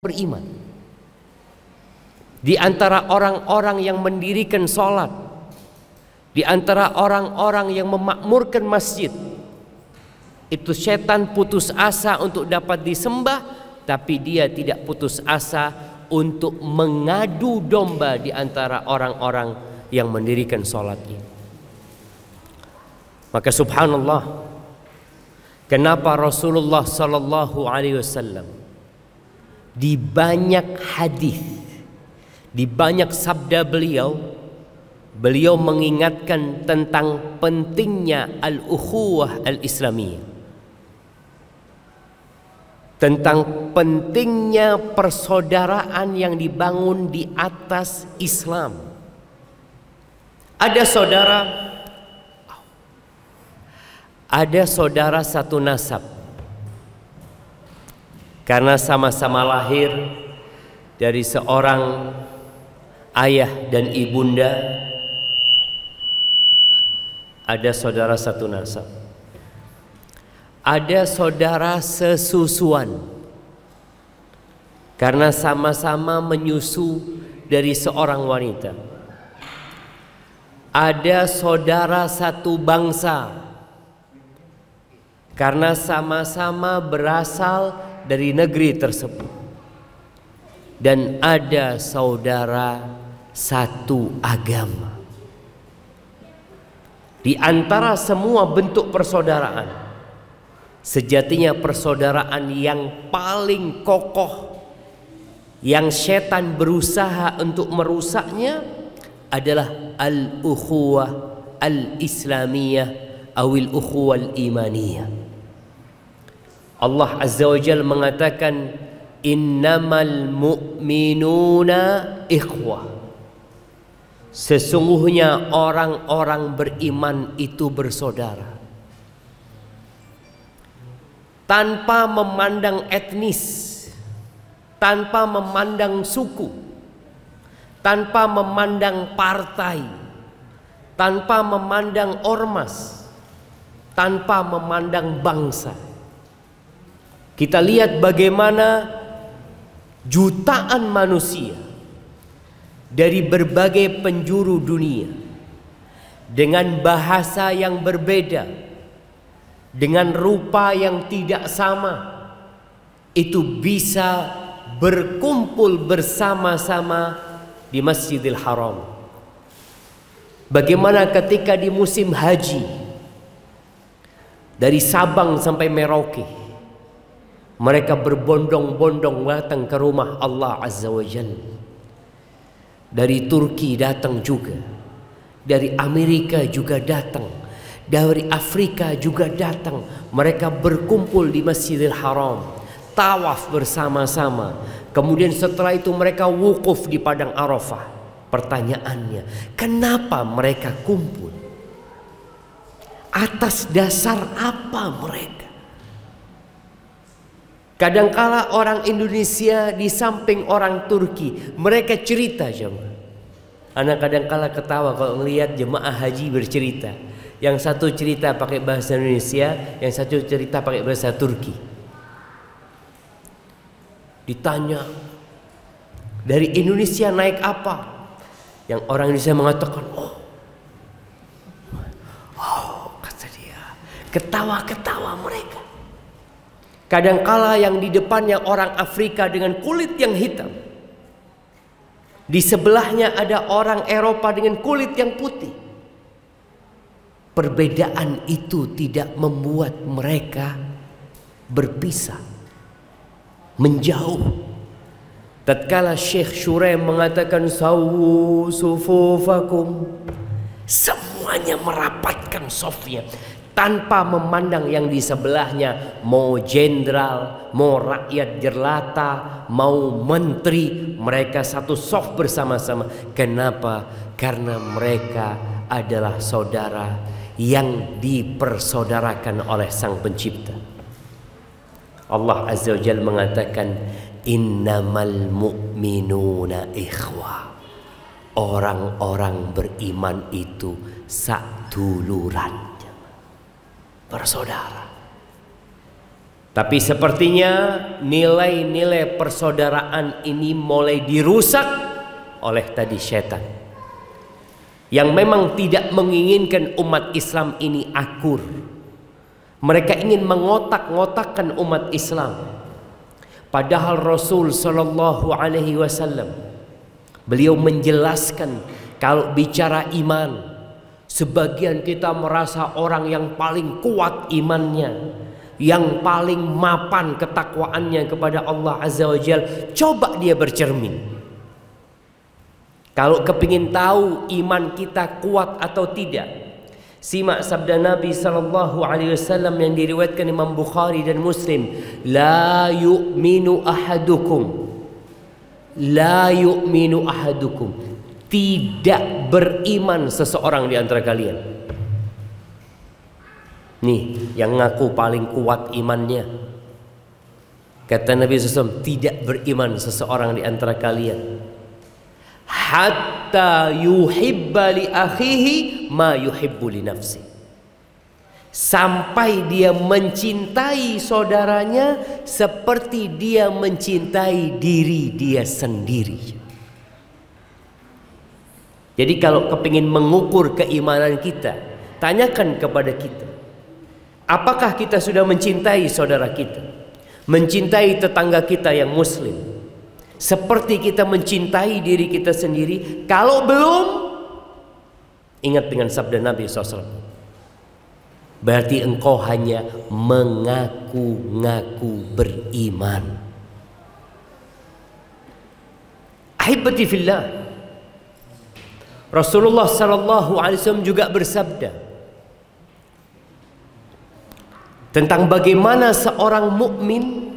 beriman. Di antara orang-orang yang mendirikan sholat, di antara orang-orang yang memakmurkan masjid, itu setan putus asa untuk dapat disembah, tapi dia tidak putus asa untuk mengadu domba di antara orang-orang yang mendirikan sholat ini. Maka subhanallah, kenapa Rasulullah sallallahu alaihi wasallam di banyak hadis, di banyak sabda beliau mengingatkan tentang pentingnya al-ukhuwah al-islamiyah, tentang pentingnya persaudaraan yang dibangun di atas Islam. Ada saudara satu nasab, karena sama-sama lahir dari seorang ayah dan ibunda. Ada saudara satu nasab, ada saudara sesusuan, karena sama-sama menyusu dari seorang wanita. Ada saudara satu bangsa, karena sama-sama berasal dari negeri tersebut. Dan ada saudara satu agama. Di antara semua bentuk persaudaraan, sejatinya persaudaraan yang paling kokoh, yang setan berusaha untuk merusaknya, adalah al-ukhuwah al-islamiyah awil ukhuwah al-imaniyah. Allah Azza wa Jalla mengatakan, innamal mu'minuna ikhwah. Sesungguhnya orang-orang beriman itu bersaudara. Tanpa memandang etnis, tanpa memandang suku, tanpa memandang partai, tanpa memandang ormas, tanpa memandang bangsa. Kita lihat bagaimana jutaan manusia dari berbagai penjuru dunia, dengan bahasa yang berbeda, dengan rupa yang tidak sama, itu bisa berkumpul bersama-sama di Masjidil Haram. Bagaimana ketika di musim haji, dari Sabang sampai Merauke, mereka berbondong-bondong datang ke rumah Allah Azza wa Jalla. Dari Turki datang juga, dari Amerika juga datang, dari Afrika juga datang. Mereka berkumpul di Masjidil Haram, tawaf bersama-sama. Kemudian setelah itu mereka wukuf di padang Arafah. Pertanyaannya, kenapa mereka kumpul? Atas dasar apa mereka? Kadangkala orang Indonesia di samping orang Turki, mereka cerita jemaah. Anak kadangkala ketawa kalau melihat jemaah haji bercerita. Yang satu cerita pakai bahasa Indonesia, yang satu cerita pakai bahasa Turki. Ditanya, dari Indonesia naik apa? Yang orang Indonesia mengatakan, oh kata dia. Ketawa-ketawa mereka. Kadangkala yang di depannya orang Afrika dengan kulit yang hitam, di sebelahnya ada orang Eropa dengan kulit yang putih. Perbedaan itu tidak membuat mereka berpisah, menjauh. Tatkala Syekh Shuraim mengatakan sawu sufufakum, semuanya merapatkan safnya tanpa memandang yang di sebelahnya, mau jenderal, mau rakyat jelata, mau menteri, mereka satu saf bersama-sama. Kenapa? Karena mereka adalah saudara yang dipersaudarakan oleh Sang Pencipta. Allah Azza wa Jalla mengatakan, innamal mu'minuna ikhwah. Orang-orang beriman itu saduluran, bersaudara. Tapi sepertinya nilai-nilai persaudaraan ini mulai dirusak oleh tadi setan, yang memang tidak menginginkan umat Islam ini akur. Mereka ingin mengotak-ngotakkan umat Islam. Padahal Rasul Sallallahu Alaihi Wasallam, beliau menjelaskan kalau bicara iman, sebagian kita merasa orang yang paling kuat imannya, yang paling mapan ketakwaannya kepada Allah Azza wa Jalla. Coba dia bercermin. Kalau kepingin tahu iman kita kuat atau tidak, simak sabda Nabi Sallallahu Alaihi Wasallam yang diriwayatkan Imam Bukhari dan Muslim. La yu'minu ahadukum, la yu'minu ahadukum, tidak beriman seseorang di antara kalian. Nih yang ngaku paling kuat imannya. Kata Nabi SAW, tidak beriman seseorang di antara kalian hatta yuhibba li akhihi ma yuhibbu li nafsi, sampai dia mencintai saudaranya seperti dia mencintai diri dia sendiri. Jadi kalau kepingin mengukur keimanan kita, tanyakan kepada kita, apakah kita sudah mencintai saudara kita, mencintai tetangga kita yang muslim seperti kita mencintai diri kita sendiri? Kalau belum, ingat dengan sabda Nabi SAW, berarti engkau hanya mengaku-ngaku beriman. Ahibati fillah, Rasulullah Sallallahu Alaihi Wasallam juga bersabda tentang bagaimana seorang mukmin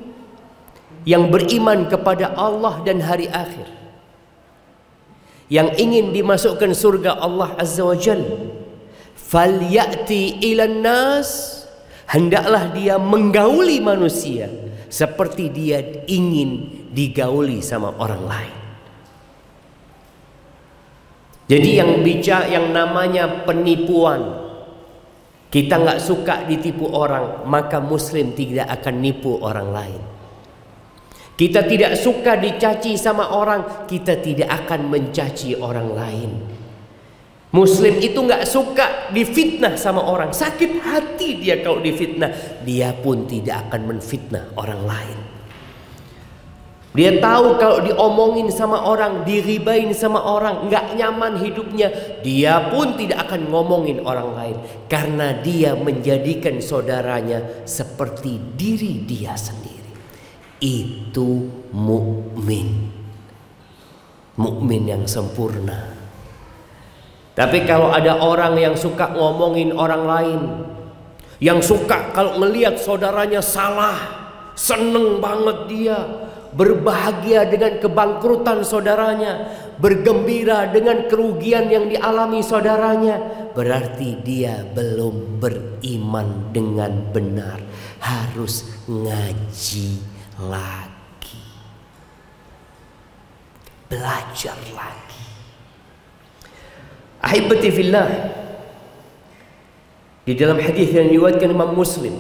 yang beriman kepada Allah dan hari akhir, yang ingin dimasukkan surga Allah Azza wa Jalla, falyati ilan nas, hendaklah dia menggauli manusia seperti dia ingin digauli sama orang lain. Jadi yang namanya penipuan, kita nggak suka ditipu orang, maka muslim tidak akan nipu orang lain. Kita tidak suka dicaci sama orang, kita tidak akan mencaci orang lain. Muslim itu nggak suka difitnah sama orang, sakit hati dia kalau difitnah, dia pun tidak akan menfitnah orang lain. Dia tahu kalau diomongin sama orang, diribain sama orang, nggak nyaman hidupnya, dia pun tidak akan ngomongin orang lain, karena dia menjadikan saudaranya seperti diri dia sendiri. Itu mukmin, mukmin yang sempurna. Tapi kalau ada orang yang suka ngomongin orang lain, yang suka kalau melihat saudaranya salah, seneng banget dia, berbahagia dengan kebangkrutan saudaranya, bergembira dengan kerugian yang dialami saudaranya, berarti dia belum beriman dengan benar. Harus ngaji lagi, belajar lagi. Ahibati fillah, di dalam hadis yang diriwayatkan Imam Muslim,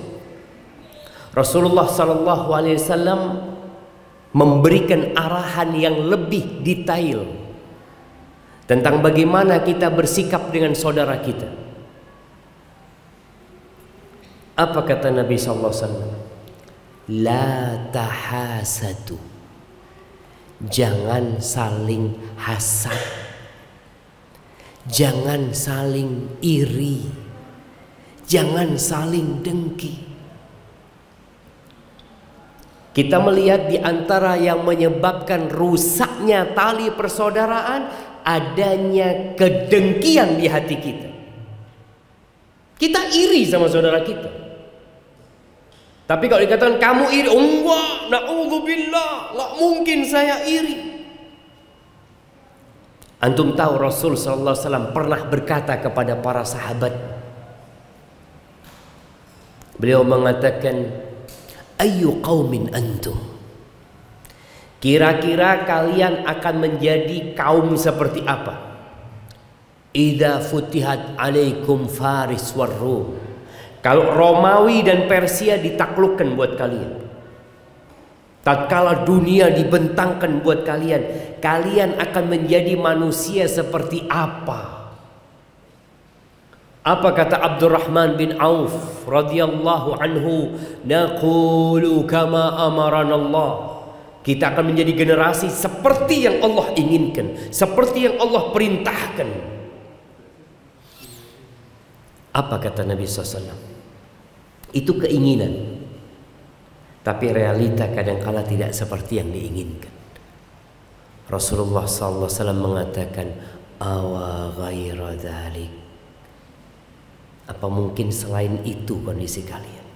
Rasulullah sallallahu alaihi wasallam memberikan arahan yang lebih detail tentang bagaimana kita bersikap dengan saudara kita. Apa kata Nabi sallallahu alaihi wasallam? La tahasadu, jangan saling hasad, jangan saling iri, jangan saling dengki. Kita melihat di antara yang menyebabkan rusaknya tali persaudaraan, adanya kedengkian di hati kita. Kita iri sama saudara kita. Tapi kalau dikatakan kamu iri, enggak, na'udzubillah, enggak mungkin saya iri. Antum tahu Rasul sallallahu alaihi wasallam pernah berkata kepada para sahabat, beliau mengatakan, ayyu qaumin antum, kira-kira kalian akan menjadi kaum seperti apa? Idza futihat alaikum faris war rum, Kalau Romawi dan Persia ditaklukkan buat kalian, tatkala dunia dibentangkan buat kalian, kalian akan menjadi manusia seperti apa? Apa kata Abdurrahman bin Auf radhiyallahu anhu? Naqulu kama amarana Allah. Kita akan menjadi generasi seperti yang Allah inginkan, seperti yang Allah perintahkan. Apa kata Nabi SAW? Itu keinginan, tapi realita kadangkala tidak seperti yang diinginkan. Rasulullah SAW mengatakan, awa ghaira dzalik, apa mungkin selain itu kondisi kalian?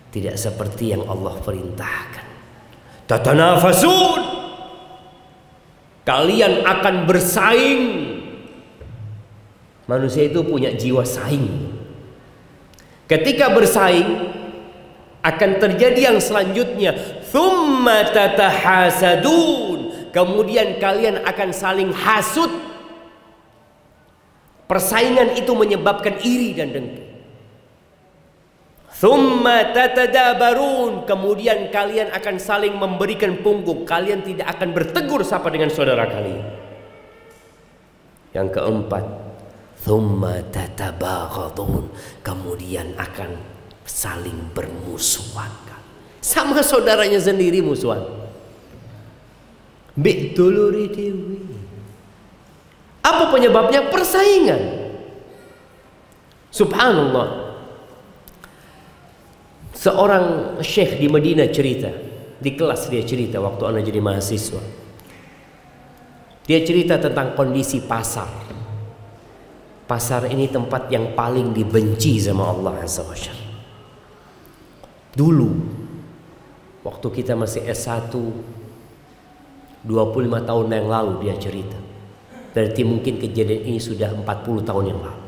Tidak seperti yang Allah perintahkan. Tatanafasun, kalian akan bersaing. Manusia itu punya jiwa saing. Ketika bersaing akan terjadi yang selanjutnya, thumma tatahasadun, kemudian kalian akan saling hasud. Persaingan itu menyebabkan iri dan dengki. Thumma tatadabarun, kemudian kalian akan saling memberikan punggung. Kalian tidak akan bertegur sapa dengan saudara kalian. Yang keempat, thumma tatabaghadun, kemudian akan saling bermusuhan. Sama saudaranya sendiri musuhan. Betuluri dewi. Apa penyebabnya? Persaingan. Subhanallah. Seorang syekh di Madinah cerita, di kelas dia cerita waktu anak jadi mahasiswa. Dia cerita tentang kondisi pasar. Pasar ini tempat yang paling dibenci sama Allah Azza wa Jalla. Dulu waktu kita masih S1 25 tahun yang lalu dia cerita. Berarti mungkin kejadian ini sudah 40 tahun yang lalu.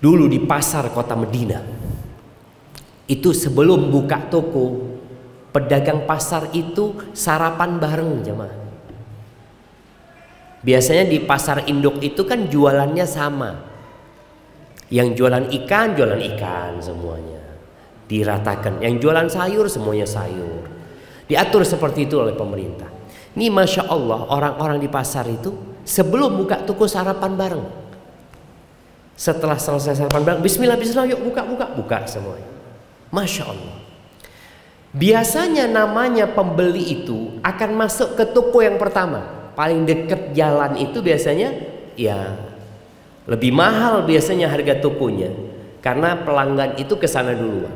Dulu di pasar kota Madinah, itu sebelum buka toko, pedagang pasar itu sarapan bareng jemaah. Biasanya di pasar induk itu kan jualannya sama. Yang jualan ikan semuanya diratakan. Yang jualan sayur semuanya sayur. Diatur seperti itu oleh pemerintah. Ini Masya Allah, orang-orang di pasar itu sebelum buka toko sarapan bareng. Setelah selesai sarapan bareng, bismillah, bismillah, yuk buka semuanya. Masya Allah. Biasanya namanya pembeli itu akan masuk ke toko yang pertama. Paling dekat jalan itu biasanya ya lebih mahal biasanya harga tokonya, karena pelanggan itu ke sana duluan.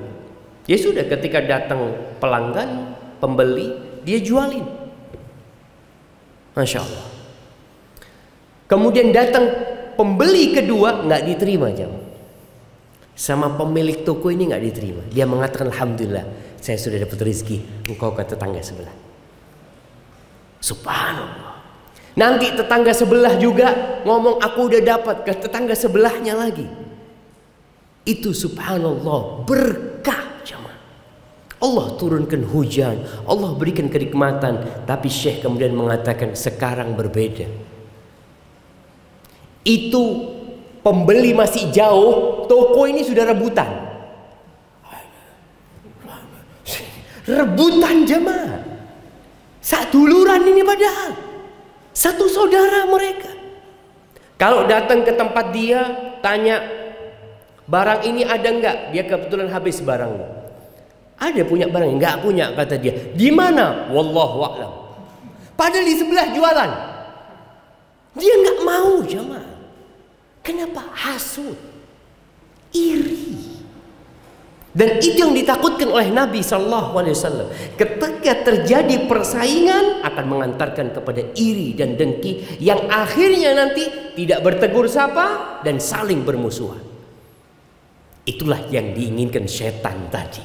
Ya sudah, ketika datang pelanggan, pembeli, dia jualin. Masya Allah. Kemudian datang pembeli kedua, nggak diterima jam. Sama pemilik toko ini nggak diterima. Dia mengatakan, alhamdulillah, saya sudah dapat rezeki, engkau ke tetangga sebelah. Subhanallah. Nanti tetangga sebelah juga ngomong, aku udah dapat, ke tetangga sebelahnya lagi. Itu subhanallah berkah jemaah. Allah turunkan hujan, Allah berikan kenikmatan. Tapi Syekh kemudian mengatakan sekarang berbeda. Itu pembeli masih jauh, toko ini sudah rebutan. Rebutan jemaah. Saduluran ini padahal. Satu saudara mereka. Kalau datang ke tempat dia, tanya, barang ini ada enggak? Dia kebetulan habis barangnya. Ada punya barang? Enggak punya, kata dia. Di mana? Wallahu a'lam. Padahal di sebelah jualan. Dia enggak mau jemaah. Kenapa? Hasud, iri. Dan itu yang ditakutkan oleh Nabi SAW. Ketika terjadi persaingan akan mengantarkan kepada iri dan dengki, yang akhirnya nanti tidak bertegur sapa dan saling bermusuhan. Itulah yang diinginkan setan tadi.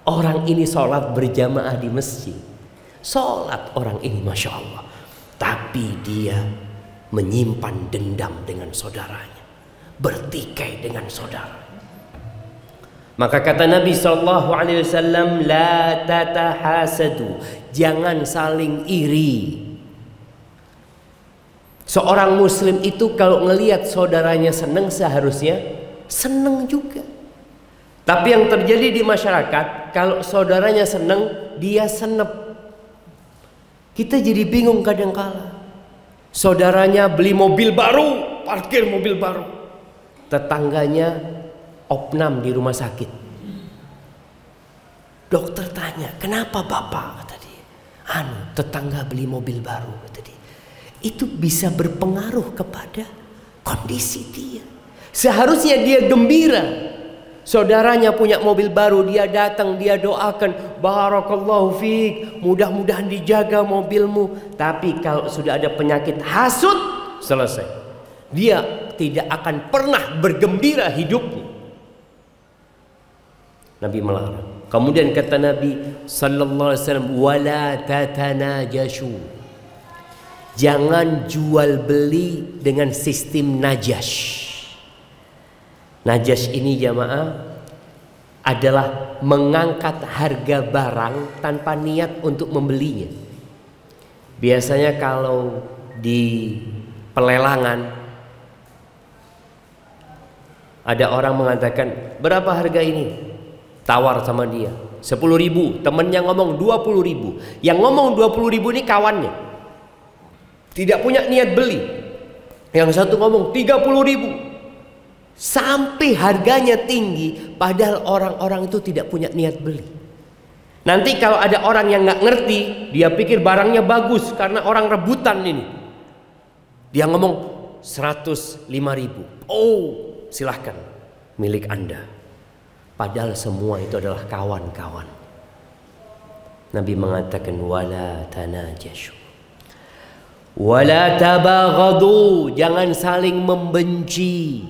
Orang ini sholat berjamaah di masjid, sholat orang ini Masya Allah, tapi dia menyimpan dendam dengan saudaranya, bertikai dengan saudara. Maka kata Nabi SAW, la tatahasadu, jangan saling iri. Seorang muslim itu kalau ngelihat saudaranya senang, seharusnya senang juga. Tapi yang terjadi di masyarakat, kalau saudaranya seneng, dia senep. Kita jadi bingung kadang-kala. Saudaranya beli mobil baru, parkir mobil baru. Tetangganya opnam di rumah sakit. Dokter tanya, kenapa bapak? Kata dia, tetangga beli mobil baru. Kata dia, itu bisa berpengaruh kepada kondisi dia. Seharusnya dia gembira. Saudaranya punya mobil baru, dia datang, dia doakan, barakallahu fiik, mudah-mudahan dijaga mobilmu. Tapi kalau sudah ada penyakit hasut, selesai. Dia tidak akan pernah bergembira hidupnya. Nabi melarang. Kemudian kata Nabi sallallahu alaihi wasallam, wala tatanajashu. Jangan jual beli dengan sistem najash. Najash ini jamaah adalah mengangkat harga barang tanpa niat untuk membelinya. Biasanya kalau di pelelangan ada orang mengatakan, berapa harga ini? Tawar sama dia 10.000, temennya ngomong 20.000. Yang ngomong 20.000 ini kawannya, tidak punya niat beli. Yang satu ngomong 30.000. Sampai harganya tinggi, padahal orang-orang itu tidak punya niat beli. Nanti kalau ada orang yang nggak ngerti, dia pikir barangnya bagus karena orang rebutan ini. Dia ngomong 105.000. Oh, silahkan, milik Anda. Padahal semua itu adalah kawan-kawan. Nabi mengatakan wala tanajashu wala tabaghadu, jangan saling membenci.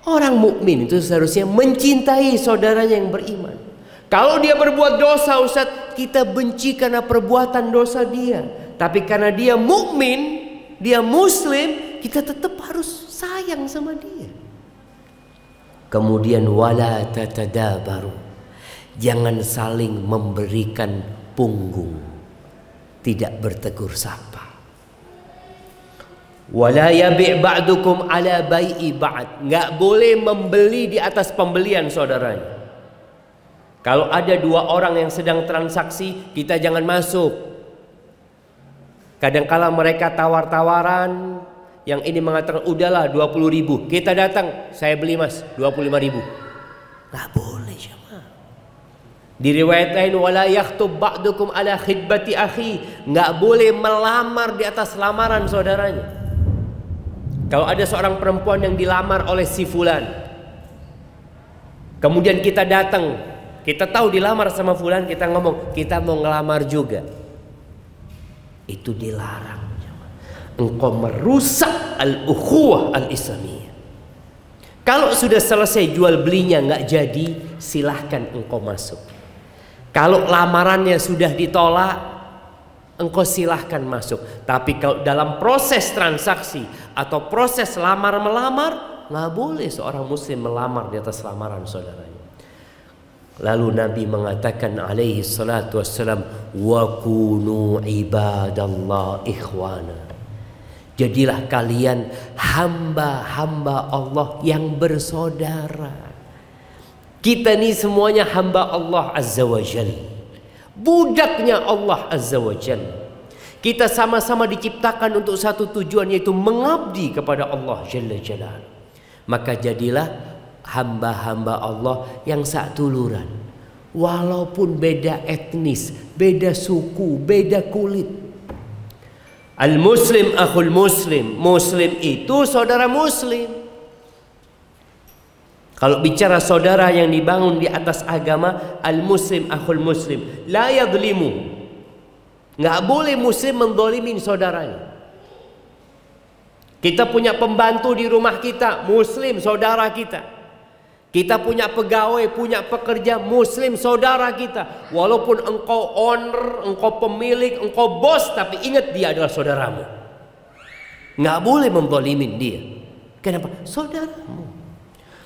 Orang mukmin itu seharusnya mencintai saudaranya yang beriman. Kalau dia berbuat dosa, Ustaz, kita benci karena perbuatan dosa dia. Tapi karena dia mukmin, dia muslim, kita tetap harus sayang sama dia. Kemudian wala tatadabaru, jangan saling memberikan punggung, tidak bertegur sapa. Wala yabi' ba'dukum ala bai'i ba'd, nggak boleh membeli di atas pembelian saudaranya. Kalau ada dua orang yang sedang transaksi, kita jangan masuk. Kadangkala mereka tawar-tawaran, yang ini mengatakan udahlah 20.000, kita datang, saya beli mas 25.000. Nggak boleh jemaah. Di riwayat lain wala yakhtub ba'dukum ala khidbati akhi, nggak boleh melamar di atas lamaran saudaranya. Kalau ada seorang perempuan yang dilamar oleh si fulan, kemudian kita datang, kita tahu dilamar sama fulan, kita ngomong kita mau ngelamar juga, itu dilarang. Engkau merusak al-ukhuwah al-islamiyah. Kalau sudah selesai jual belinya nggak jadi, silahkan engkau masuk. Kalau lamarannya sudah ditolak, engkau silahkan masuk. Tapi kalau dalam proses transaksi atau proses lamar-melamar, nggak boleh seorang muslim melamar di atas lamaran saudaranya. Lalu Nabi mengatakan alaihi salatu wassalam, wa kunu ibadallah ikhwana, jadilah kalian hamba-hamba Allah yang bersaudara. Kita ini semuanya hamba Allah Azza wa Jalla, budaknya Allah Azza wa Jalla. Kita sama-sama diciptakan untuk satu tujuan, yaitu mengabdi kepada Allah Jalla Jalaluhu. Maka jadilah hamba-hamba Allah yang satuluran, walaupun beda etnis, beda suku, beda kulit. Al-muslim akhul muslim, muslim itu saudara muslim. Kalau bicara saudara yang dibangun di atas agama, al-muslim akhul muslim, la yadlimu. Nggak boleh muslim mendolimin saudaranya. Kita punya pembantu di rumah kita, muslim saudara kita. Kita punya pegawai, punya pekerja, muslim saudara kita. Walaupun engkau owner, engkau pemilik, engkau bos, tapi ingat dia adalah saudaramu. Nggak boleh mendolimin dia. Kenapa? Saudaramu.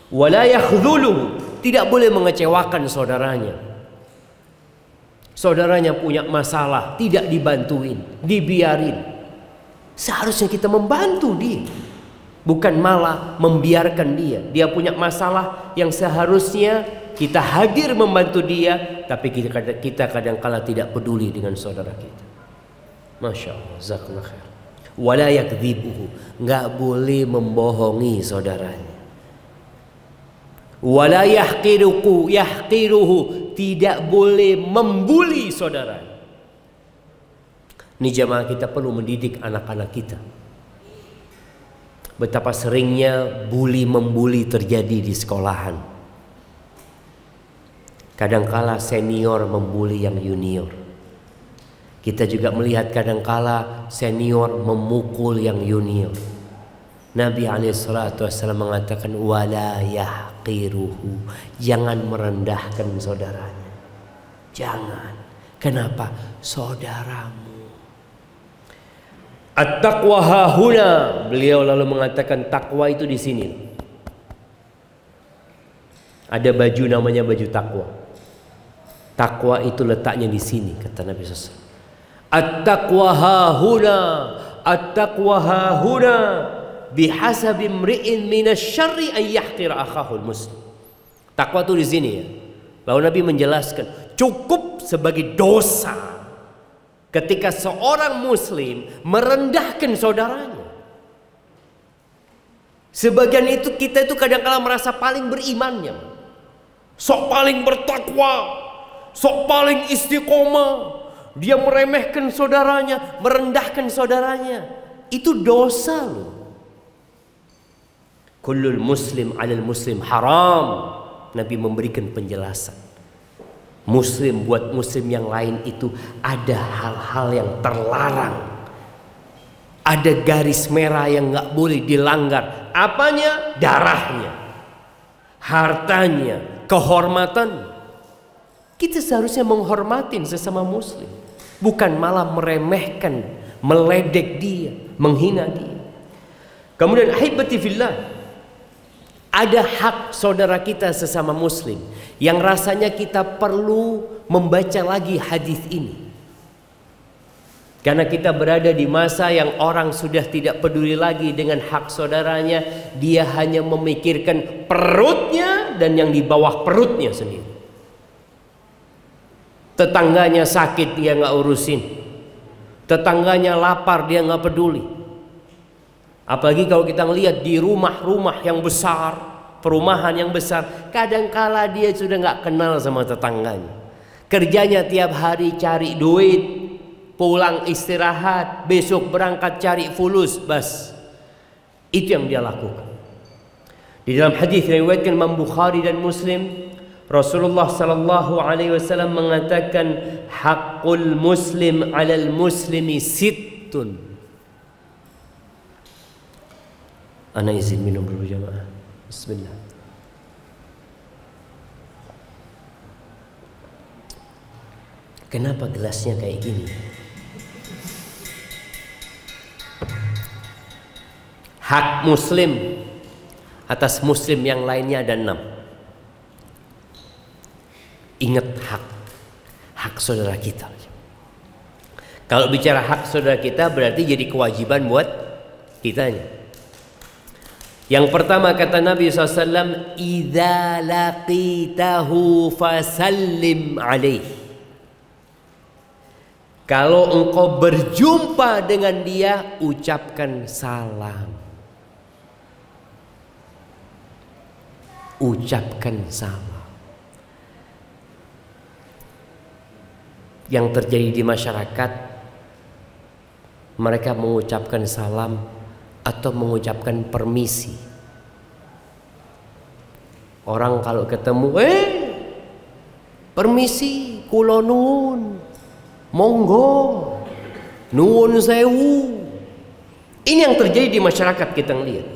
Wala yakhdhuluhu, tidak boleh mengecewakan saudaranya. Saudaranya punya masalah, tidak dibantuin, dibiarin. Seharusnya kita membantu dia. bukan malah membiarkan dia punya masalah yang seharusnya kita hadir membantu dia, tapi kita kadang-kala tidak peduli dengan saudara kita. Masya Allah, jazakallah khair. Wala yakdzibuhu, nggak boleh membohongi saudaranya. Wala yahqiruhu, tidak boleh membuli saudaranya. Ini jamaah, kita perlu mendidik anak-anak kita. Betapa seringnya bully-membuli terjadi di sekolahan. Kadangkala senior membuli yang junior. Kita juga melihat kadangkala senior memukul yang junior. Nabi SAW mengatakan wala yahqiruhu, jangan merendahkan saudaranya. Jangan. Kenapa? Saudaramu. At-taqwa hahuna. Beliau lalu mengatakan takwa itu di sini. Ada baju namanya baju takwa. Takwa itu letaknya di sini, kata Nabi SAW. At-taqwa hahuna, at-taqwa hahuna, bihasabi imri'in minasyarri an yahqira akhahul muslim. Takwa itu di sini ya. Lalu Nabi menjelaskan, cukup sebagai dosa ketika seorang muslim merendahkan saudaranya. Sebagian itu kita itu kadang-kala merasa paling berimannya, sok paling bertakwa, sok paling istiqomah. Dia meremehkan saudaranya, merendahkan saudaranya. Itu dosa loh. Kullul muslim 'alal muslim haram. Nabi memberikan penjelasan. Muslim buat muslim yang lain itu ada hal-hal yang terlarang. Ada garis merah yang nggak boleh dilanggar. Apanya? Darahnya, hartanya, kehormatan. Kita seharusnya menghormatin sesama muslim, bukan malah meremehkan, meledek dia, menghina dia. Kemudian ahibati fillah, ada hak saudara kita sesama muslim yang rasanya kita perlu membaca lagi hadis ini. Karena kita berada di masa yang orang sudah tidak peduli lagi dengan hak saudaranya. Dia hanya memikirkan perutnya dan yang di bawah perutnya sendiri. Tetangganya sakit dia nggak urusin, tetangganya lapar dia nggak peduli. Apalagi kalau kita melihat di rumah-rumah yang besar, perumahan yang besar, kadangkala dia sudah nggak kenal sama tetangganya. Kerjanya tiap hari cari duit, pulang istirahat, besok berangkat cari fulus, bas. Itu yang dia lakukan. Di dalam hadis riwayatkan Imam Bukhari dan Muslim, Rasulullah sallallahu alaihi wasallam mengatakan haqqul muslim 'alal muslimi sittun. Ana izin minum dulu jamaah. Bismillah. Kenapa gelasnya kayak gini? Hak muslim atas muslim yang lainnya ada 6. Ingat hak saudara kita. Kalau bicara hak saudara kita berarti jadi kewajiban buat kitanya. Yang pertama kata Nabi SAW, idza laqitahu fasallim alaih. Kalau engkau berjumpa dengan dia, ucapkan salam. Ucapkan salam. Yang terjadi di masyarakat, mereka mengucapkan salam atau mengucapkan permisi. Orang kalau ketemu, permisi, kula nuwun, monggo, nuwun sewu. Ini yang terjadi di masyarakat kita lihat.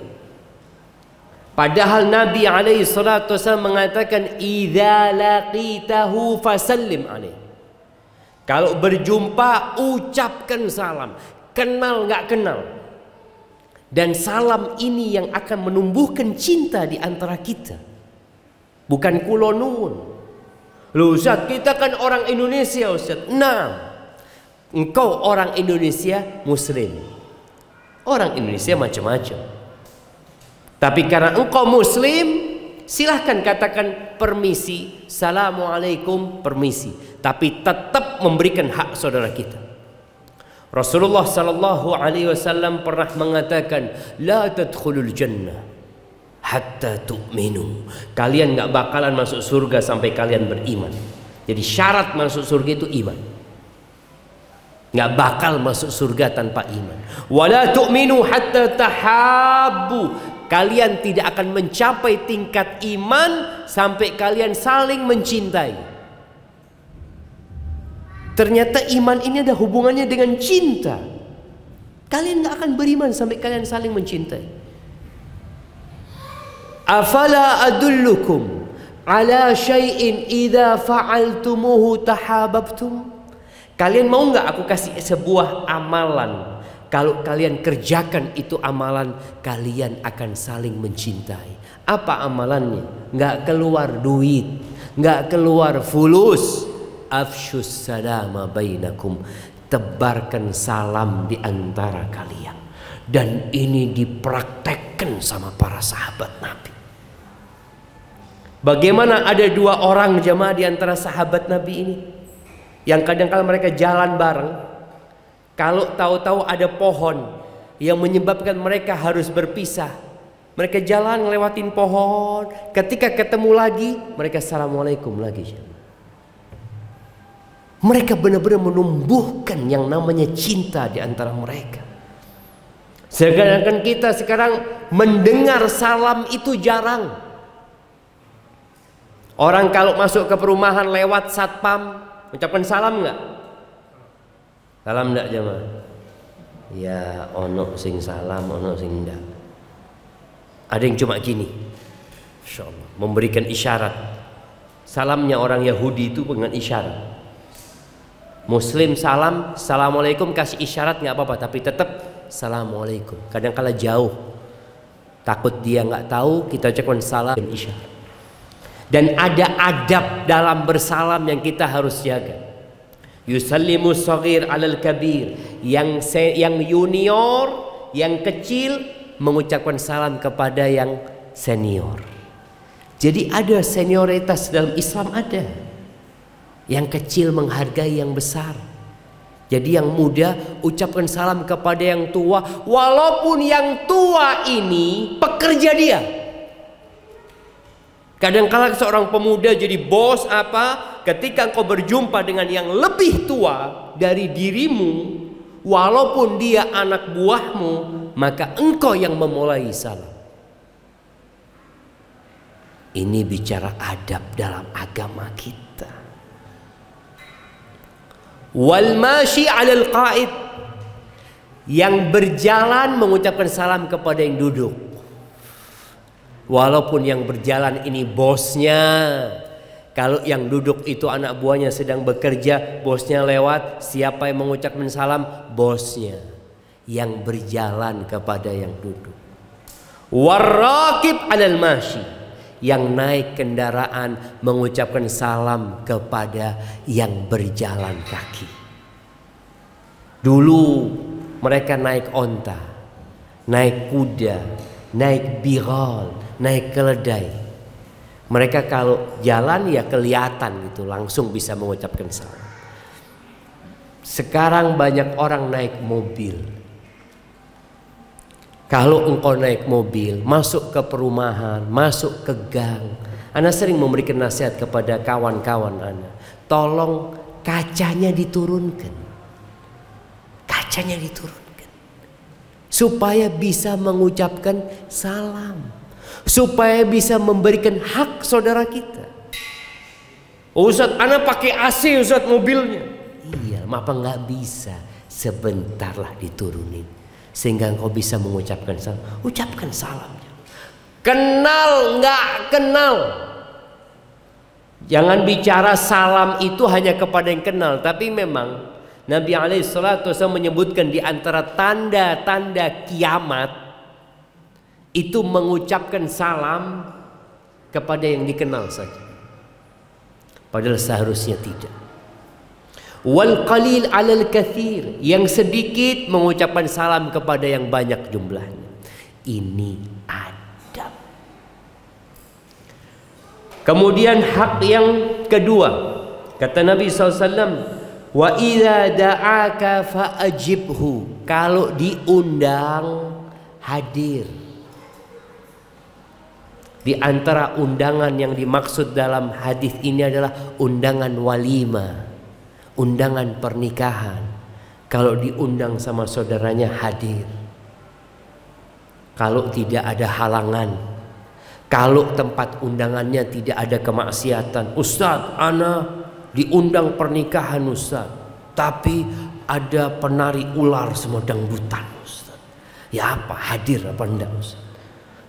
Padahal Nabi alaihi salatu wasallam mengatakan idza laqitahu fasallim alaihi. Kalau berjumpa ucapkan salam, kenal nggak kenal. Dan salam ini yang akan menumbuhkan cinta di antara kita. Bukan kula nuwun. Loh Ustaz, kita kan orang Indonesia Ustaz. Nah, engkau orang Indonesia muslim. Orang Indonesia macam-macam. Tapi karena engkau muslim, silahkan katakan permisi, assalamualaikum, permisi, tapi tetap memberikan hak saudara kita. Rasulullah sallallahu alaihi wasallam pernah mengatakan, la tadkhulul jannah hatta tu'minu. Kalian nggak bakalan masuk surga sampai kalian beriman. Jadi syarat masuk surga itu iman. Nggak bakal masuk surga tanpa iman. Wala tu'minu hatta tahabbu. Kalian tidak akan mencapai tingkat iman sampai kalian saling mencintai. Ternyata iman ini ada hubungannya dengan cinta. Kalian nggak akan beriman sampai kalian saling mencintai. Afala adullukum ala syai'in idza fa'altumuhu tahabbtum. Kalian mau nggak aku kasih sebuah amalan? Kalau kalian kerjakan itu amalan, kalian akan saling mencintai. Apa amalannya? Nggak keluar duit, nggak keluar fulus. Afshus salama bainakum. Tebarkan salam di antara kalian. Dan ini dipraktekkan sama para sahabat Nabi. Bagaimana ada dua orang jemaah di antara sahabat Nabi ini, yang kadang-kadang mereka jalan bareng. Kalau tahu-tahu ada pohon yang menyebabkan mereka harus berpisah, mereka jalan ngelewatin pohon. Ketika ketemu lagi, mereka assalamualaikum lagi. Mereka benar-benar menumbuhkan yang namanya cinta di antara mereka. Sedangkan kita sekarang mendengar salam itu jarang. Orang kalau masuk ke perumahan lewat satpam, ucapkan salam nggak? Salam ndak jemaah? Ya, ono sing salam, ono sing ndak. Ada yang cuma gini, insyaallah, memberikan isyarat. Salamnya orang Yahudi itu dengan isyarat. Muslim salam, assalamualaikum, kasih isyarat nggak apa-apa, tapi tetap assalamualaikum. Kadang-kala jauh, takut dia nggak tahu, kita ucapkan salam dan isyarat. Dan ada adab dalam bersalam yang kita harus jaga. Yusallimu shaghir alal kabir. Yang junior, yang kecil mengucapkan salam kepada yang senior. Jadi ada senioritas dalam Islam ada. Yang kecil menghargai yang besar. Jadi yang muda ucapkan salam kepada yang tua, walaupun yang tua ini pekerja dia. Kadang-kala seorang pemuda jadi bos apa, ketika engkau berjumpa dengan yang lebih tua dari dirimu, walaupun dia anak buahmu, maka engkau yang memulai salam. Ini bicara adab dalam agama kita. Wal mashi 'alal qa'id. Yang berjalan mengucapkan salam kepada yang duduk. Walaupun yang berjalan ini bosnya, kalau yang duduk itu anak buahnya sedang bekerja, bosnya lewat, siapa yang mengucapkan salam? Bosnya. Yang berjalan kepada yang duduk. Warraqib 'alal mashi. Yang naik kendaraan mengucapkan salam kepada yang berjalan kaki. Dulu mereka naik onta, naik kuda, naik bighal, naik keledai. Mereka kalau jalan ya kelihatan gitu, langsung bisa mengucapkan salam. Sekarang banyak orang naik mobil. Kalau engkau naik mobil, masuk ke perumahan, masuk ke gang, Ana sering memberikan nasihat kepada kawan-kawan Ana, tolong kacanya diturunkan. Kacanya diturunkan. Supaya bisa mengucapkan salam. Supaya bisa memberikan hak saudara kita. Ustaz, Ana pakai AC Ustaz mobilnya. Iya, maka nggak bisa. Sebentarlah diturunin. Sehingga engkau bisa mengucapkan salam. Ucapkan salamnya. Kenal nggak kenal. Jangan bicara salam itu hanya kepada yang kenal. Tapi memang Nabi SAW menyebutkan di antara tanda-tanda kiamat itu mengucapkan salam kepada yang dikenal saja. Padahal seharusnya tidak. Wal qalil 'alal katsir, yang sedikit mengucapkan salam kepada yang banyak jumlahnya. Ini adab. Kemudian hak yang kedua, kata Nabi SAW, wa idza da'aka fa'ajibhu. Kalau diundang, hadir. Di antara undangan yang dimaksud dalam hadis ini adalah undangan walimah, undangan pernikahan. Kalau diundang sama saudaranya, hadir. Kalau tidak ada halangan, kalau tempat undangannya tidak ada kemaksiatan. Ustaz, ana diundang pernikahan Ustaz, tapi ada penari ular semua dangdutan Ustaz. Ya apa, hadir apa enggak Ustaz?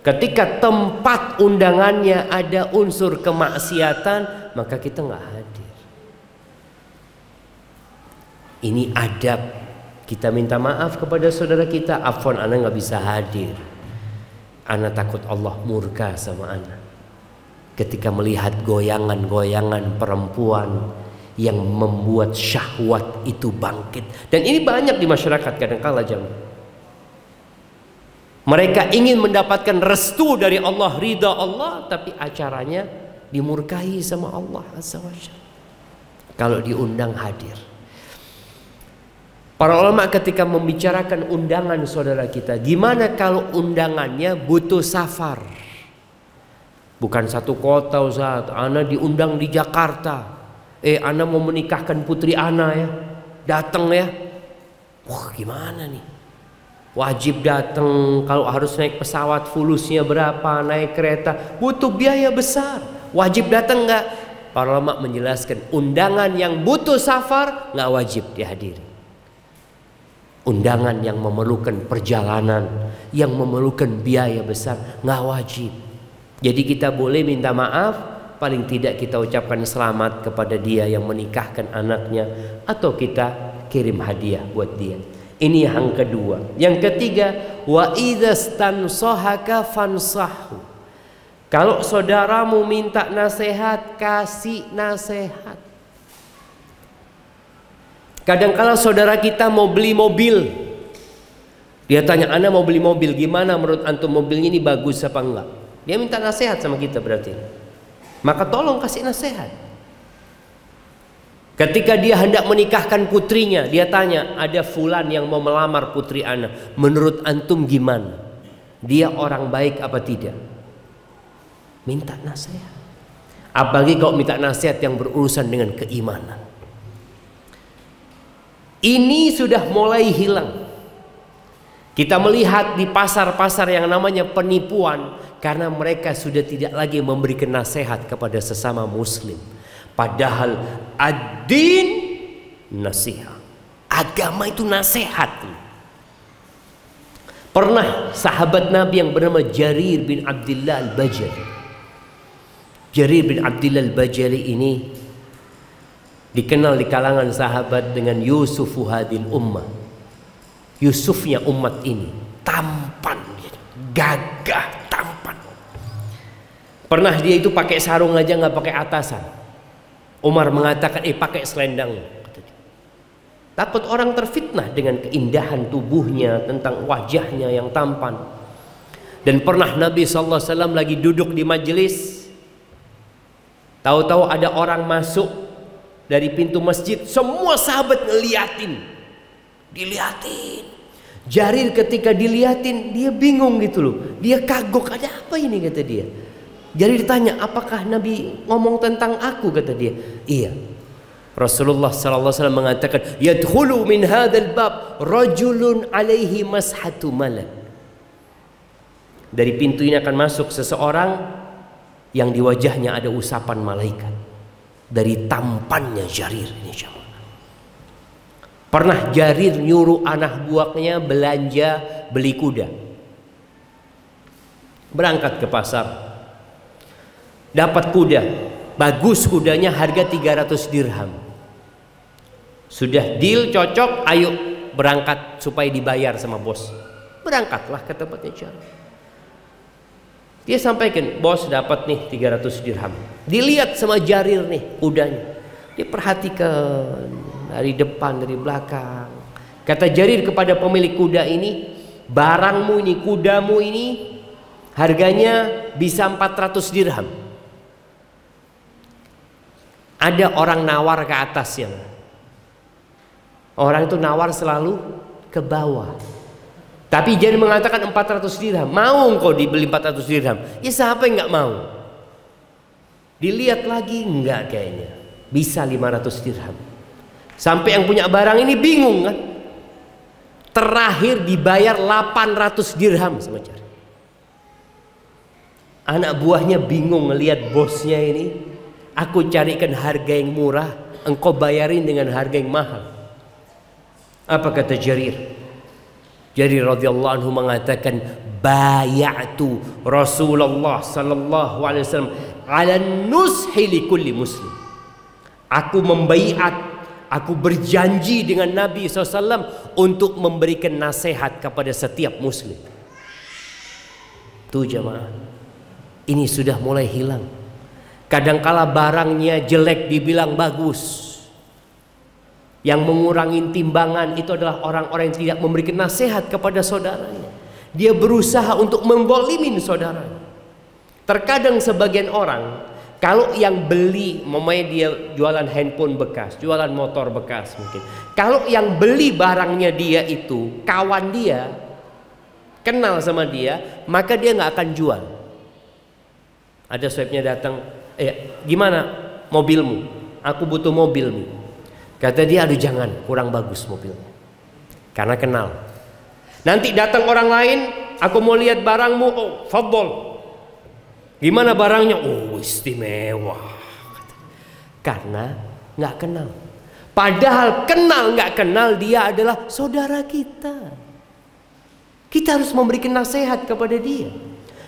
Ketika tempat undangannya ada unsur kemaksiatan, maka kita nggak hadir. Ini adab. Kita minta maaf kepada saudara kita, afwan ana nggak bisa hadir. Ana takut Allah murka sama ana. Ketika melihat goyangan-goyangan perempuan yang membuat syahwat itu bangkit. Dan ini banyak di masyarakat kadang-kala jamaah. Mereka ingin mendapatkan restu dari Allah, ridha Allah, tapi acaranya dimurkahi sama Allah Azza wa Jalla. Kalau diundang, hadir. Para ulama ketika membicarakan undangan saudara kita, gimana kalau undangannya butuh safar? Bukan satu kota Ustaz, ana diundang di Jakarta. Ana mau menikahkan putri ana ya, datang ya. Wah, gimana nih? Wajib datang, kalau harus naik pesawat fulusnya berapa, naik kereta, butuh biaya besar. Wajib datang nggak? Para ulama menjelaskan, undangan yang butuh safar nggak wajib dihadiri. Undangan yang memerlukan perjalanan, yang memerlukan biaya besar, nggak wajib. Jadi kita boleh minta maaf, paling tidak kita ucapkan selamat kepada dia yang menikahkan anaknya, atau kita kirim hadiah buat dia. Ini yang kedua. Yang ketiga, wa idzastansahaka fansahu. Kalau saudaramu minta nasihat, kasih nasihat. Kadang-kala saudara kita mau beli mobil, dia tanya, ana mau beli mobil, gimana menurut antum mobilnya ini bagus apa enggak? Dia minta nasihat sama kita berarti. Maka tolong kasih nasihat. Ketika dia hendak menikahkan putrinya, dia tanya, ada fulan yang mau melamar putri ana, menurut antum gimana? Dia orang baik apa tidak? Minta nasihat. Apalagi kalau minta nasihat yang berurusan dengan keimanan. Ini sudah mulai hilang. Kita melihat di pasar-pasar yang namanya penipuan, karena mereka sudah tidak lagi memberikan nasihat kepada sesama muslim. Padahal ad-din nasihat. Agama itu nasihat. Pernah sahabat Nabi yang bernama Jarir bin Abdullah al-Bajali. Jarir bin Abdullah al-Bajali ini dikenal di kalangan sahabat dengan Yusufu hadil ummah. Yusufnya umat ini. Tampan, gagah, tampan. Pernah dia itu pakai sarung aja nggak pakai atasan. Umar mengatakan, pakai selendang. Takut orang terfitnah dengan keindahan tubuhnya, tentang wajahnya yang tampan. Dan pernah Nabi SAW lagi duduk di majelis, tahu-tahu ada orang masuk dari pintu masjid, semua sahabat ngeliatin, diliatin. Jarir ketika diliatin, dia bingung gitu loh, dia kagok, ada apa ini kata dia. Jadi ditanya, apakah Nabi ngomong tentang aku? Kata dia, iya. Rasulullah SAW mengatakan, yadkhulu min hadzal bab rajulun alaihi mashatu malak. Dari pintu ini akan masuk seseorang yang di wajahnya ada usapan malaikat. Dari tampannya Jarir ini. Pernah Jarir nyuruh anak buahnya belanja beli kuda. Berangkat ke pasar. Dapat kuda, bagus kudanya, harga 300 dirham. Sudah deal, cocok, ayo berangkat supaya dibayar sama bos. Berangkatlah ke tempatnya Jarir. Dia sampaikan, bos dapat nih 300 dirham. Dilihat sama Jarir nih kudanya. Dia perhatikan dari depan, dari belakang. Kata Jarir kepada pemilik kuda ini, barangmu ini, kudamu ini harganya bisa 400 dirham. Ada orang nawar ke atasnya. Orang itu nawar selalu ke bawah. Tapi jangan mengatakan 400 dirham. Mau engkau dibeli 400 dirham? Ya siapa yang nggak mau? Dilihat lagi, enggak kayaknya. Bisa 500 dirham. Sampai yang punya barang ini bingung kan? Terakhir dibayar 800 dirham sama cari. Anak buahnya bingung ngelihat bosnya ini. Aku carikan harga yang murah, engkau bayarin dengan harga yang mahal. Apa kata Jarir? Jarir radhiyallahu anhu mengatakan, bayatu Rasulullah sallallahu alaihi wasallam ala nushi li kulli muslim. Aku membaiat, aku berjanji dengan Nabi SAW untuk memberikan nasihat kepada setiap muslim. Tuh jamaah, ini sudah mulai hilang. Kadangkala barangnya jelek dibilang bagus. Yang mengurangi timbangan itu adalah orang-orang yang tidak memberikan nasihat kepada saudaranya. Dia berusaha untuk membolimin saudaranya. Terkadang sebagian orang, kalau yang beli, mamanya dia jualan handphone bekas, jualan motor bekas mungkin. Kalau yang beli barangnya dia itu kawan dia, kenal sama dia, maka dia nggak akan jual. Ada swabnya datang, gimana mobilmu? Aku butuh mobil nih. Kata dia, aduh jangan, kurang bagus mobilnya. Karena kenal. Nanti datang orang lain, aku mau lihat barangmu, oh fadhol. Gimana barangnya? Oh istimewa. Karena nggak kenal. Padahal kenal nggak kenal, dia adalah saudara kita. Kita harus memberikan nasihat kepada dia.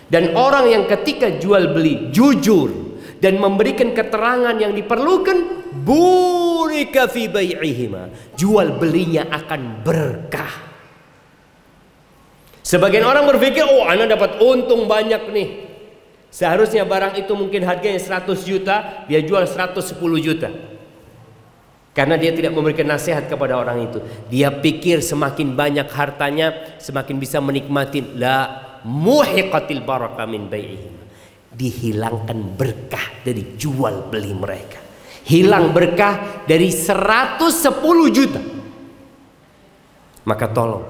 Dan orang yang ketika jual beli jujur dan memberikan keterangan yang diperlukan, burika fi bai'ihima, jual belinya akan berkah. Sebagian orang berpikir, oh ana dapat untung banyak nih. Seharusnya barang itu mungkin harganya 100 juta, dia jual 110 juta. Karena dia tidak memberikan nasihat kepada orang itu. Dia pikir semakin banyak hartanya, semakin bisa menikmati. La muhiqatil barakah min bai'ihim. Dihilangkan berkah dari jual beli mereka. Hilang berkah dari 110 juta. Maka tolong,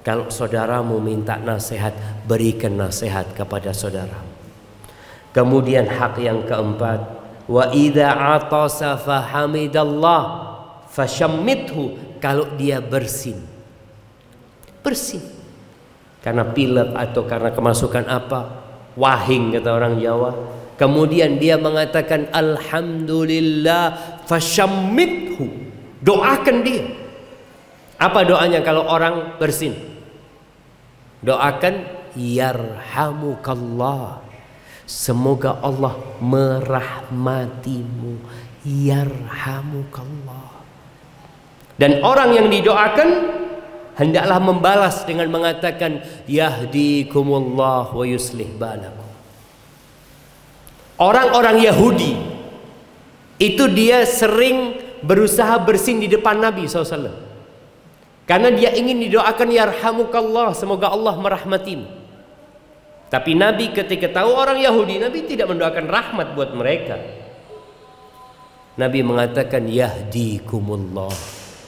kalau saudaramu minta nasihat, berikan nasihat kepada saudaramu. Kemudian hak yang keempat, wa idza atasa fahamidallah fashammithu, kalau dia bersin karena pilek atau karena kemasukan apa, wahing kata orang Jawa, kemudian dia mengatakan alhamdulillah fashammithu, doakan dia. Apa doanya kalau orang bersin? Doakan yarhamukallah, semoga Allah merahmatimu, yarhamukallah. Dan orang yang didoakan hendaklah membalas dengan mengatakan yahdikumullah wa yuslih balakum. Orang-orang Yahudi itu dia sering berusaha bersin di depan Nabi SAW, karena dia ingin didoakan yarhamukallah, semoga Allah merahmatimu. Tapi Nabi ketika tahu orang Yahudi, Nabi tidak mendoakan rahmat buat mereka. Nabi mengatakan yahdikumullah,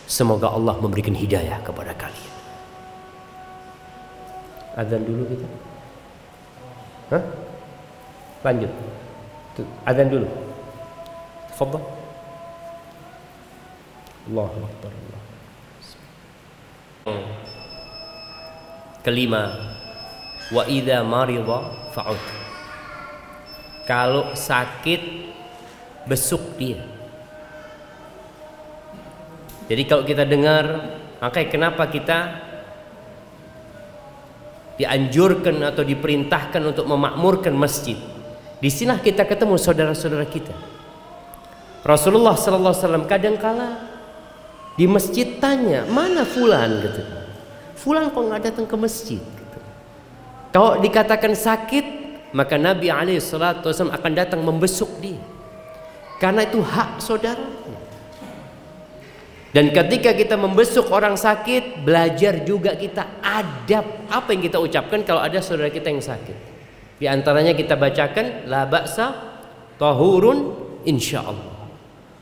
semoga Allah memberikan hidayah kepada kalian. Azan dulu kita. Hah? Lanjut. Azan dulu. Tafadhal. Allahu Akbar. Kelima, wa idza marida fa'ud. Kalau sakit, besuk dia. Jadi kalau kita dengar, makanya kenapa kita dianjurkan atau diperintahkan untuk memakmurkan masjid. Di sini kita ketemu saudara-saudara kita. Rasulullah sallallahu alaihi wasallam kadangkala di masjid tanya, mana fulan gitu. Fulan kok nggak datang ke masjid gitu. Kalau dikatakan sakit, maka Nabi alaihi salatu wasallam akan datang membesuk dia. Karena itu hak saudara. Dan ketika kita membesuk orang sakit, belajar juga kita adab apa yang kita ucapkan kalau ada saudara kita yang sakit. Di antaranya kita bacakan la ba'sa tahurun insyaallah.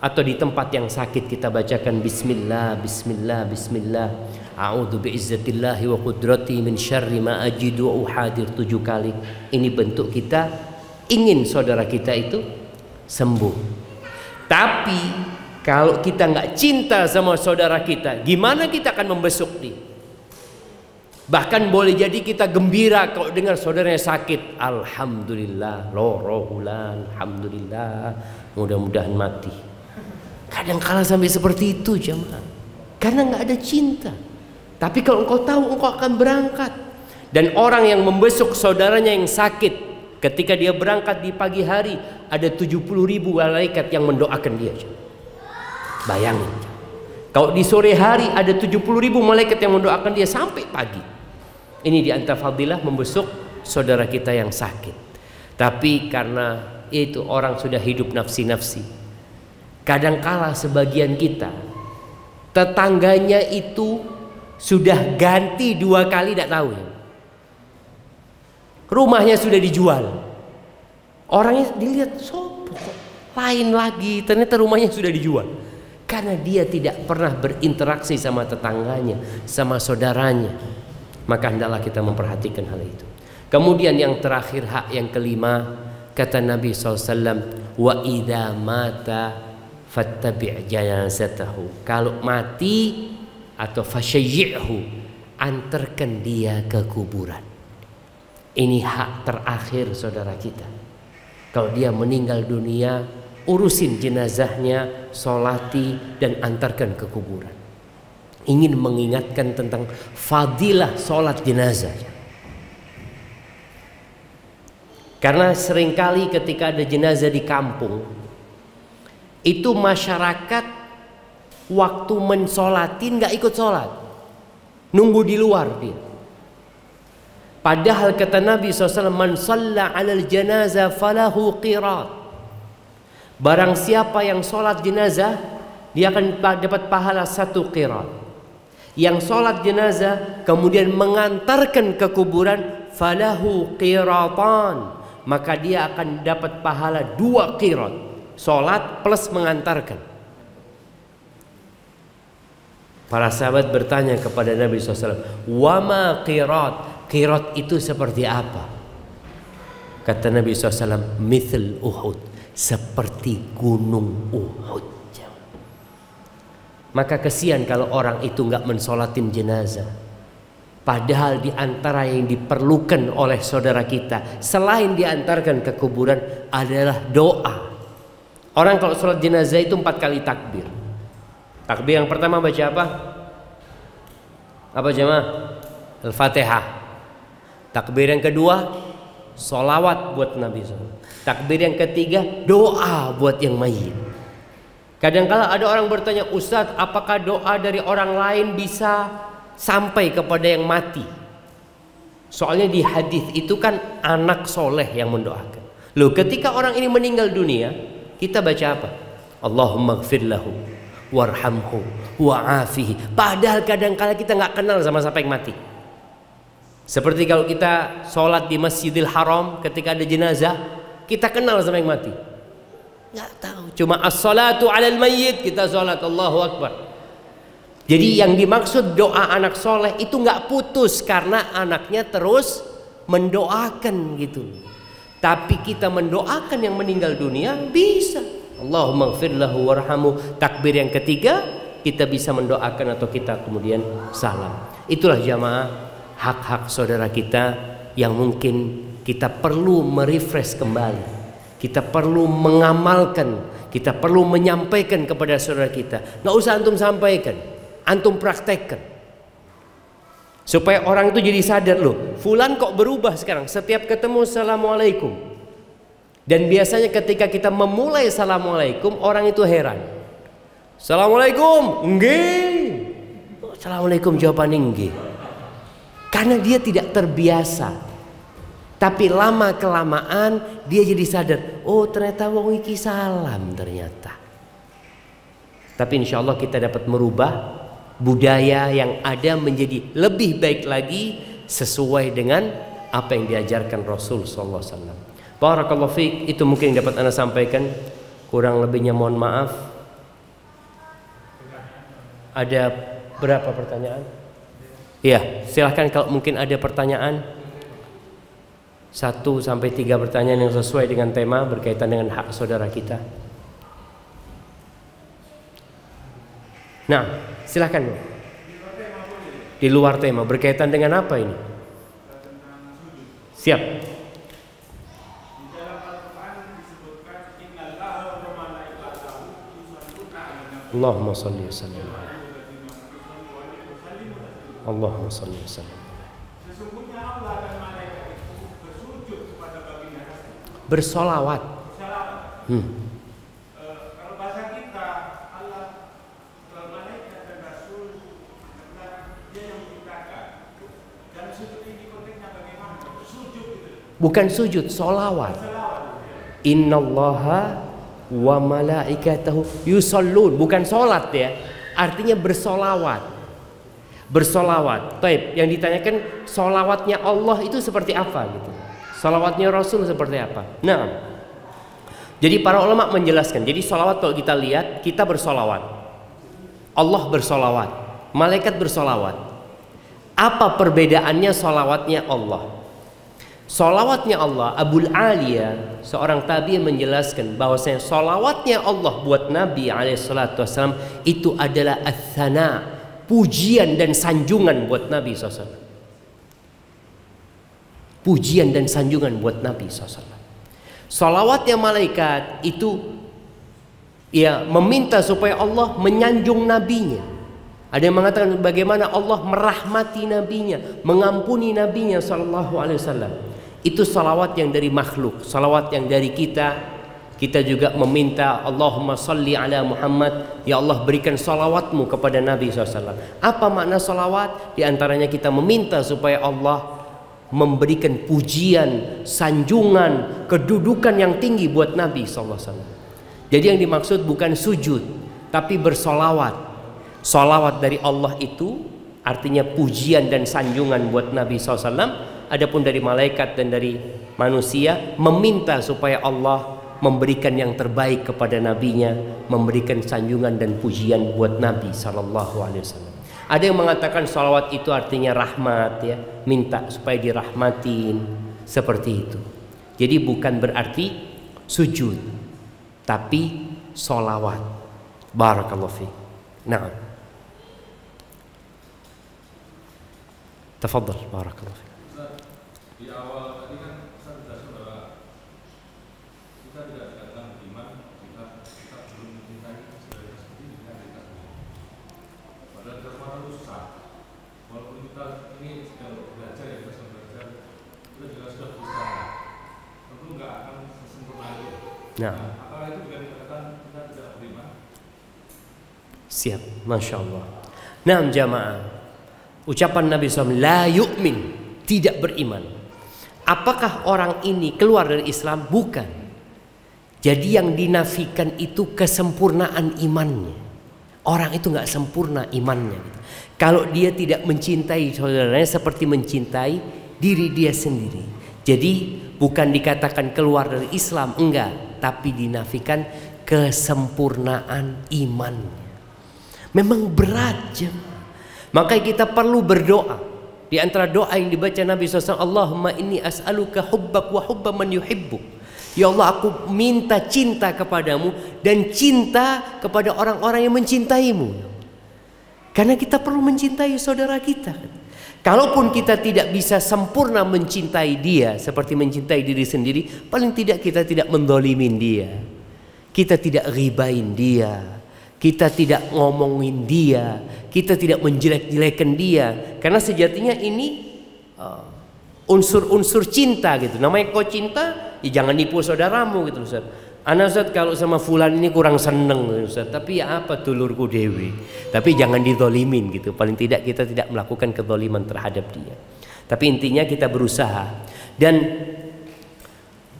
Atau di tempat yang sakit kita bacakan bismillah, bismillah, bismillah. A'udzu bi'izzatillahi wa qudrati min syarri ma ajidu wa uhadir 7 kali. Ini bentuk kita ingin saudara kita itu sembuh. Tapi kalau kita nggak cinta sama saudara kita, gimana kita akan membesuk dia? Bahkan boleh jadi kita gembira kalau dengar saudaranya sakit. Alhamdulillah, rohulan, alhamdulillah, mudah-mudahan mati. Kadang-kala sampai seperti itu jemaah, karena nggak ada cinta. Tapi kalau engkau tahu engkau akan berangkat, dan orang yang membesuk saudaranya yang sakit ketika dia berangkat di pagi hari, ada 70.000 malaikat yang mendoakan dia. Bayangin, kalau di sore hari ada 70.000 malaikat yang mendoakan dia sampai pagi. Ini di antara fadilah membesuk saudara kita yang sakit. Tapi karena itu orang sudah hidup nafsi-nafsi, kadangkala sebagian kita tetangganya itu sudah ganti 2 kali, tidak tahu ya. Rumahnya sudah dijual, orangnya dilihat sopo lain lagi, ternyata rumahnya sudah dijual. Karena dia tidak pernah berinteraksi sama tetangganya, sama saudaranya. Maka hendaklah kita memperhatikan hal itu. Kemudian yang terakhir, hak yang kelima, kata Nabi SAW, wa idza mata fattabi' janazatahu. Kalau mati atau fasyayyi'hu, antarkan dia ke kuburan. Ini hak terakhir saudara kita. Kalau dia meninggal dunia, urusin jenazahnya, solati, dan antarkan ke kuburan. Ingin mengingatkan tentang fadilah solat jenazah. Karena seringkali ketika ada jenazah di kampung, itu masyarakat waktu mensolatin nggak ikut sholat, nunggu di luar dia. Padahal kata Nabi SAW, man shalla 'alal janazah falahu qirat. Barang siapa yang sholat jenazah, dia akan dapat pahala 1 qirat. Yang sholat jenazah kemudian mengantarkan ke kuburan, falahu qiratan, maka dia akan dapat pahala 2 qirat. Sholat plus mengantarkan. Para sahabat bertanya kepada Nabi SAW, wama qirat, qirat itu seperti apa? Kata Nabi SAW, mithl Uhud, seperti gunung Uhud. Maka kesian kalau orang itu nggak mensolatin jenazah. Padahal di antara yang diperlukan oleh saudara kita, selain diantarkan ke kuburan, adalah doa. Orang kalau sholat jenazah itu 4 kali takbir. Takbir yang pertama baca apa? Apa jemaah? Al-Fatihah. Takbir yang kedua, sholawat buat Nabi SAW. Takbir yang ketiga, doa buat yang mayit. Kadang-kala ada orang bertanya, Ustadz, apakah doa dari orang lain bisa sampai kepada yang mati? Soalnya di hadis itu kan anak soleh yang mendoakan. Loh, ketika orang ini meninggal dunia, kita baca apa? Allahumma gfir lahu warhamhu wa'afihi. Padahal kadang-kala kita nggak kenal sama siapa yang mati. Seperti kalau kita sholat di Masjidil Haram, ketika ada jenazah, kita kenal sama yang mati. Nggak tahu, cuma as-salatu 'alal mayyit, kita sholat Allahu Akbar. Jadi yang dimaksud doa anak soleh itu nggak putus karena anaknya terus mendoakan gitu. Tapi kita mendoakan yang meninggal dunia bisa. Allahumma gfir lahu warhamhu. Takbir yang ketiga kita bisa mendoakan atau kita kemudian salam. Itulah jamaah hak-hak saudara kita yang mungkin kita perlu merefresh kembali. Kita perlu mengamalkan, kita perlu menyampaikan kepada saudara kita. Nggak usah antum sampaikan, antum praktekkan. Supaya orang itu jadi sadar, loh, fulan kok berubah sekarang, setiap ketemu assalamualaikum. Dan biasanya ketika kita memulai assalamualaikum, orang itu heran. Assalamualaikum, nggih. Assalamualaikum jawabannya nggih. Karena dia tidak terbiasa. Tapi lama kelamaan dia jadi sadar, oh ternyata wong iki salam ternyata. Tapi insya Allah kita dapat merubah budaya yang ada menjadi lebih baik lagi sesuai dengan apa yang diajarkan Rasul sallallahu alaihi wasallam. Barakallahu fiik, itu mungkin dapat Anda sampaikan. Kurang lebihnya mohon maaf. Ada berapa pertanyaan? Iya, silahkan kalau mungkin ada pertanyaan. 1 sampai 3 pertanyaan yang sesuai dengan tema berkaitan dengan hak saudara kita. Nah, silahkan. Di luar tema berkaitan dengan apa ini? Siap. Allahumma salli wa sallim. Allahumma salli wa sallim. Sesungguhnya Allah dan malaikat itu bersujud kepada baginda Rasul. Bersolawat. Kalau bahasa kita Allah, malaikat dan Rasul adalah dia yang menciptakan. Dan sujud ini konteksnya bagaimana? Sujud itu. Bukan sujud, solawat. Innallaha wa malaikatahu yusallun, bukan solat ya. Artinya bersolawat. Bersolawat. Baik, yang ditanyakan solawatnya Allah itu seperti apa gitu. Solawatnya Rasul seperti apa? Nah, jadi para ulama menjelaskan. Jadi solawat kalau kita lihat, kita bersolawat, Allah bersolawat, malaikat bersolawat. Apa perbedaannya solawatnya Allah? Solawatnya Allah, Abul Aliyah, seorang tabi'in menjelaskan bahwasanya solawatnya Allah buat Nabi SAW itu adalah ats-tsana, pujian dan sanjungan buat Nabi SAW. Pujian dan sanjungan buat Nabi SAW. Solawatnya malaikat itu ya meminta supaya Allah menyanjung nabinya. Ada yang mengatakan bagaimana Allah merahmati nabinya, mengampuni nabinya SAW. Itu salawat yang dari makhluk. Salawat yang dari kita juga meminta Allahumma salli ala Muhammad, ya Allah berikan salawatmu kepada Nabi SAW. Apa makna salawat? Di antaranya kita meminta supaya Allah memberikan pujian, sanjungan, kedudukan yang tinggi buat Nabi SAW. Jadi yang dimaksud bukan sujud, tapi bersolawat. Solawat dari Allah itu artinya pujian dan sanjungan buat Nabi SAW. Adapun dari malaikat dan dari manusia meminta supaya Allah memberikan yang terbaik kepada nabinya, memberikan sanjungan dan pujian buat Nabi SAW. Ada yang mengatakan salawat itu artinya rahmat ya, minta supaya dirahmatin, seperti itu. Jadi bukan berarti sujud, tapi salawat. Barakallahu fiik. Nah, tafadhal, barakallahu fiik. Di awal tadi kan saya jelaskan bahwa kita tidak dikatakan beriman jika kita belum mencintai saudara seperti kita tidak beriman. Padahal kita semua rusak. Walaupun kita ini sedang belajar ya, kita sedang belajar, kita juga sudah berusaha. Tentu nggak akan sesempurna itu. Nah, apakah itu juga dikatakan kita tidak beriman? Siap, masya Allah. Nah, jamaah, ucapan Nabi SAW, la yu'min, tidak beriman. Apakah orang ini keluar dari Islam? Bukan. Jadi yang dinafikan itu kesempurnaan imannya. Orang itu nggak sempurna imannya. Kalau dia tidak mencintai saudaranya seperti mencintai diri dia sendiri. Jadi bukan dikatakan keluar dari Islam, enggak, tapi dinafikan kesempurnaan imannya. Memang berat, jemaah. Makanya kita perlu berdoa. Di antara doa yang dibaca Nabi SAW, Allahumma inni as'aluka hubbak wa hubba man yuhibbuk. Ya Allah, aku minta cinta kepadamu dan cinta kepada orang-orang yang mencintaimu. Karena kita perlu mencintai saudara kita. Kalaupun kita tidak bisa sempurna mencintai dia seperti mencintai diri sendiri, paling tidak kita tidak mendolimin dia, kita tidak ribain dia, kita tidak ngomongin dia, kita tidak menjelek-jelekan dia. Karena sejatinya ini unsur-unsur cinta gitu. Namanya kau cinta, ya jangan nipu saudaramu gitu, Ustaz. Ana Ustaz kalau sama fulan ini kurang seneng Ustaz, tapi ya apa dulurku dewi. Tapi jangan dizolimin gitu. Paling tidak kita tidak melakukan kezoliman terhadap dia. Tapi intinya kita berusaha dan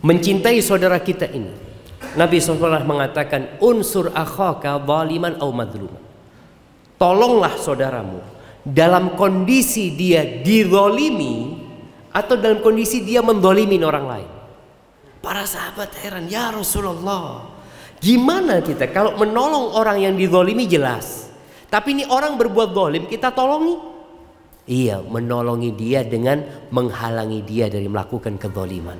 mencintai saudara kita ini. Nabi SAW mengatakan unsur akhaka zaliman au madluman. Tolonglah saudaramu dalam kondisi dia dizalimi atau dalam kondisi dia menzalimin orang lain. Para sahabat heran, ya Rasulullah, gimana kita kalau menolong orang yang dizalimi jelas, Tapi ini orang berbuat zalim, kita tolongi. Iya, menolongi dia dengan menghalangi dia dari melakukan kezaliman.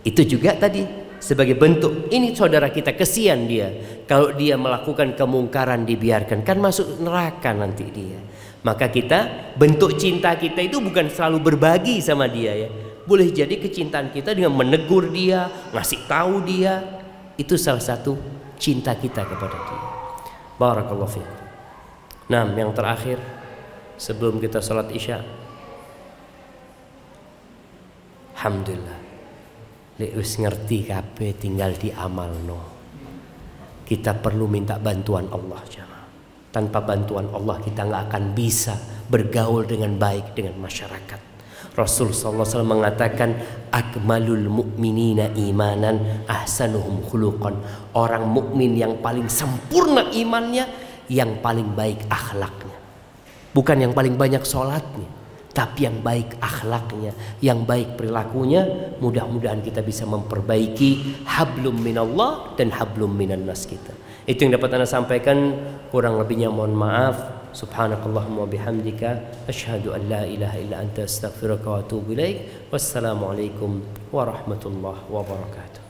Itu juga tadi sebagai bentuk, ini saudara kita, kesian dia. Kalau dia melakukan kemungkaran dibiarkan, kan masuk neraka nanti dia. Maka kita, bentuk cinta kita itu bukan selalu berbagi sama dia ya. Boleh jadi kecintaan kita dengan menegur dia, ngasih tahu dia. Itu salah satu cinta kita kepada dia. Barakallahu fiikum. Nah, yang terakhir sebelum kita sholat isya, alhamdulillah, lek wis ngerti kabeh tinggal diamalno. Kita perlu minta bantuan Allah jemaah. Tanpa bantuan Allah kita nggak akan bisa bergaul dengan baik dengan masyarakat. Rasul sallallahu alaihi wasallam mengatakan, akmalul mu'minina imanan ahsanuhum khuluqan. Orang mukmin yang paling sempurna imannya, yang paling baik akhlaknya. Bukan yang paling banyak sholatnya, tapi yang baik akhlaknya, yang baik perilakunya. Mudah-mudahan kita bisa memperbaiki hablum minallah dan hablum minan nas kita. Itu yang dapat Anda sampaikan. Kurang lebihnya mohon maaf. Subhanakallahumma bihamdika asyhadu an la ilaha illa anta astaghfiruka wa atubu ilaik. Wassalamualaikum warahmatullahi wabarakatuh.